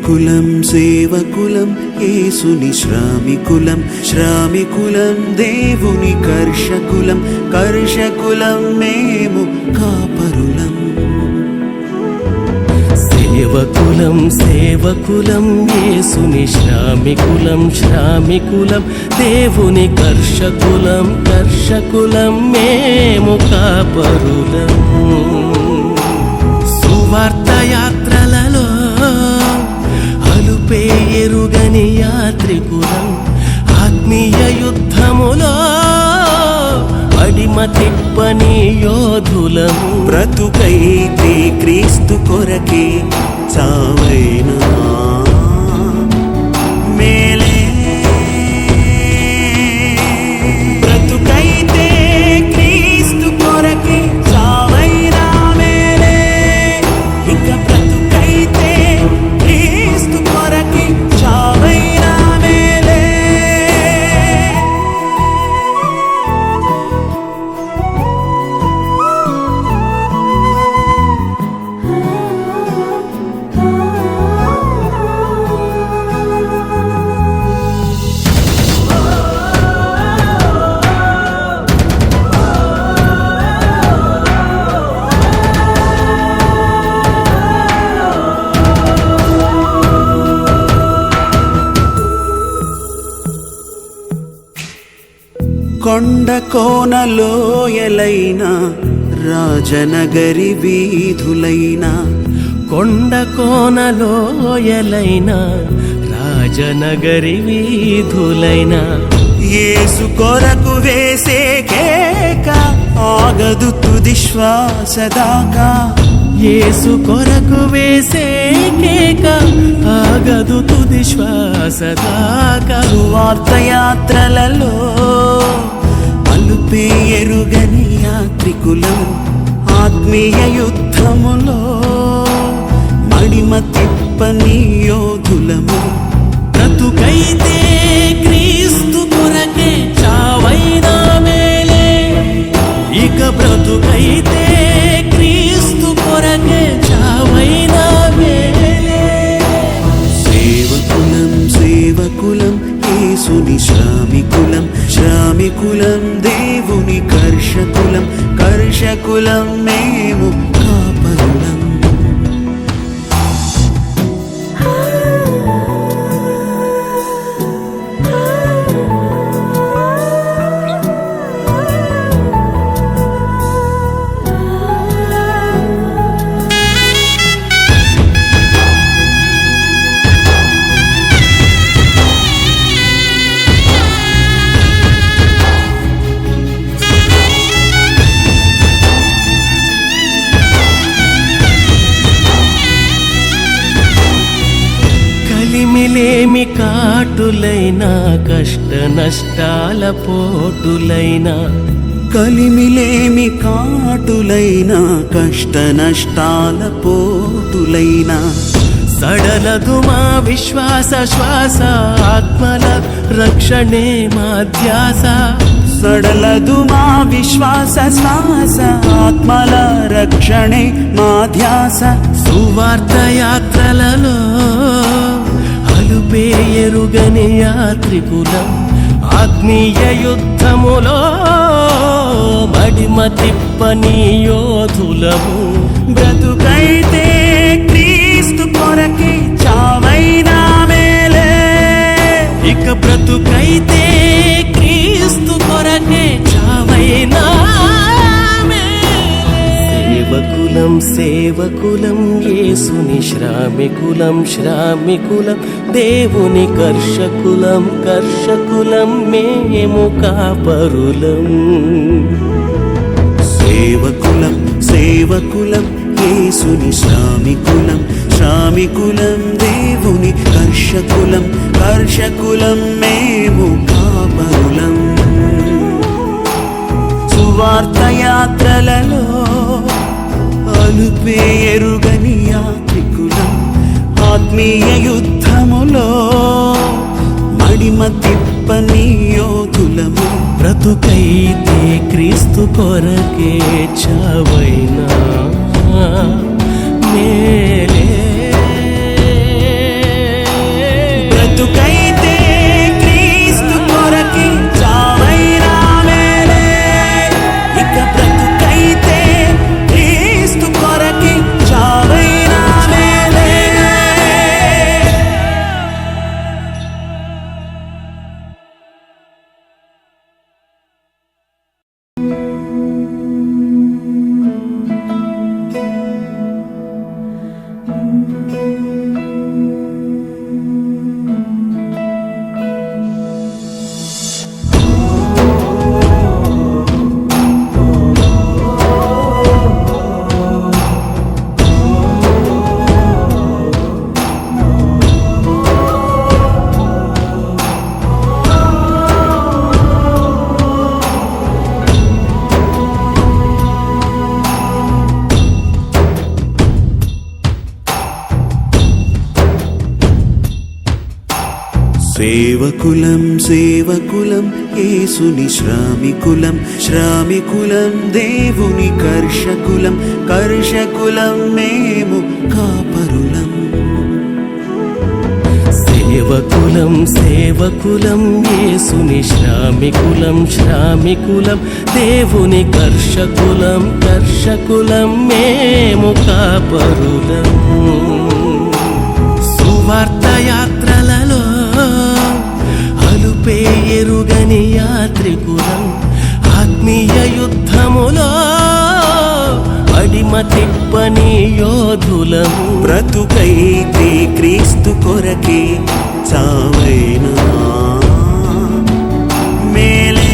సేవకులం సేవకులం యేసుని శ్రామికులం శ్రామికులం దేవుని కర్షకులం కర్షకులం మేము కాపరులం. సేవకులం సేవకులం యేసుని శ్రామికులం శ్రామికులం దేవుని కర్షకులం కర్షకులం మేము కాపరులం. సువార్త యాత్రలలో అలుపే ఎరుగని యాత్రికులం ఆత్మీయ యుద్ధములో అడిమ తిప్పని యోధులము. బ్రతుకైతే క్రీస్తు కొరకే చావైనా మేలే బ్రతుకైతే క్రీస్తు కొరకే చావైనా మేలే ఇక బ్రతుకైతే క్రీస్తు కొరకే చావైనా మేలే. కొండ కోనలోయలైన రాజనగరి వీధులైన కొండ కోనలోయలైన రాజనగరి వీధులైన యేసు కొరకు వేసే కేక ఆగదు తుది శ్వాస దాకా. యేసు కొరకు వేసే కేక ఆగదు తుది శ్వాస దాకా. సువార్త యాత్రలలో అలుపే ఎరుగని యాత్రికులం ఆత్మీయ యుద్ధములో మడిమ తిప్పని యోధులము. బ్రతుకైతే క్రీస్తు కొరకే చావైనా మేలే ఇక బ్రతుకైతే క్రీస్తు కొరకే చావైనా మేలే. సేవకులం సేవకులం యేసుని శ్రామికులం శ్రామికులం దేవుని కర్షకులం కర్షకులం మేము కాపరులం. కలిమిలేమి కాటులైనా కష్ట నష్టాల పోటులైనా కలిమిలేమి కాటులైనా కష్ట నష్టాల పోటులైనా సడలదు మా విశ్వాస శ్వాస ఆత్మల రక్షణే మా ధ్యాస. సడలదు మా విశ్వాస శ్వాస ఆత్మల రక్షణే మా ధ్యాస. సువార్త యాత్రలలో అలుపే ఎరుగని యాత్రికులం ఆత్మీయ యుద్ధములో మడిమ తిప్పని యోధులము. బ్రతుకైతే క్రీస్తు కొరకే చావైనా మేలే ఇక బ్రతుకైతే క్రీస్తు కొరకే చావైనా మేలే. సేవకులం సేవకులం యేసుని శ్రామికులం శ్రామికులం దేవుని కర్షకులం కర్షకులం మేము కాపరులం. సేవకులం సేవకులం యేసుని శ్రామికులం శ్రామికులం దేవుని కర్షకులం కర్షకులం మేము కాపరులం. సువార్త యాత్రలలో అలుపే ఎరుగని యాత్రికులం ఆత్మీయ యుద్ధములో మడిమ తిప్పని యోధులము. బ్రతుకైతే క్రీస్తు కొరకే చావైనా మేలే. సేవకులం సేవకులం యేసుని శ్రామికులం శ్రామికులం దేవుని కర్షకులం కర్షకులం మేము కాపరులం సేవకులం సేవకులం యేసుని శ్రామికులం శ్రామికులం దేవుని కర్షకులం కర్షకులం మేము కాపరులం సువార్త యాత్రలలో అలుపే ఎరుగని యాత్రికులం ఆత్మీయ యుద్ధములో అడిమ తిప్పని యోధులము బ్రతుకైతే క్రీస్తు కొరకే చావైనా మేలే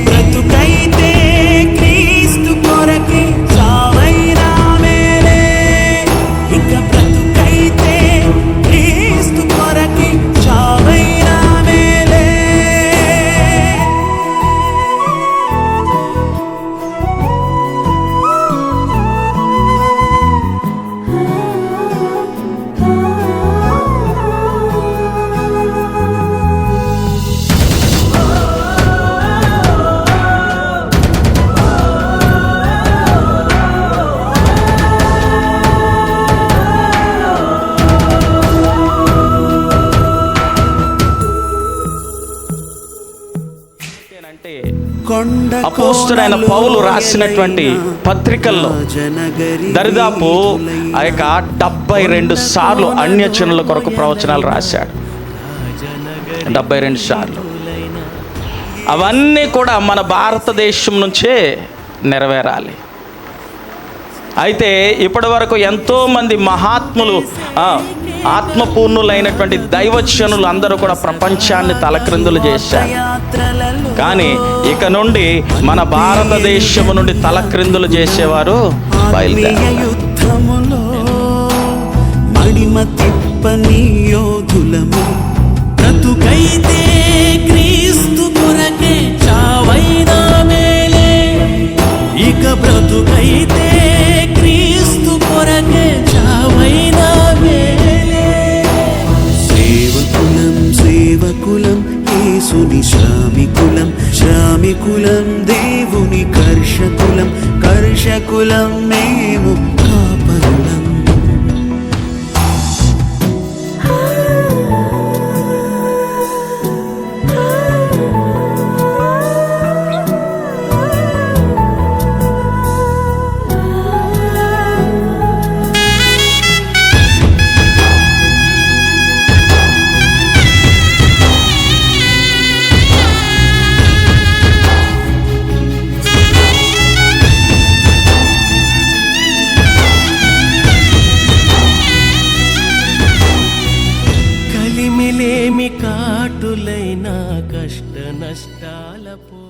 బ్రతుకైతే క్రీస్తు కొరకే చావైనా మేలే ఇక బ్రతుకైతే క్రీస్తు కొరకే చావైనా మేలే అపోస్తలుడైన పౌలు రాసినటువంటి పత్రికల్లో దరిదాపు ఆ యొక్క 72 సార్లు అన్యజనుల కొరకు ప్రవచనాలు రాశాడు. 72 సార్లు. అవన్నీ కూడా మన భారతదేశం నుంచే నెరవేరాలి. అయితే ఇప్పటి వరకు ఎంతోమంది మహాత్ములు ఆత్మపూర్ణులైనటువంటి దైవజనులు అందరూ కూడా ప్రపంచాన్ని తలక్రిందులు చేశారు. కానీ ఇక నుండి మన భారతదేశము నుండి తలక్రిందులు చేసేవారు యుద్ధములో మడిమ తిప్పని యోధులము బ్రతుకైతే క్రీస్తు కొరకే చావైనా మేలే ఇక బ్రతుకైతే క్రీస్తు కొరకే చావైనా మేలే సేవకులం సేవకులం యేసుని శ్రామికులం శ్రామికులం దేవుని కర్షకులం కర్షకులం మేము కాపరులం కలిమిలేమి కాటులైన కష్ట నష్టాల పో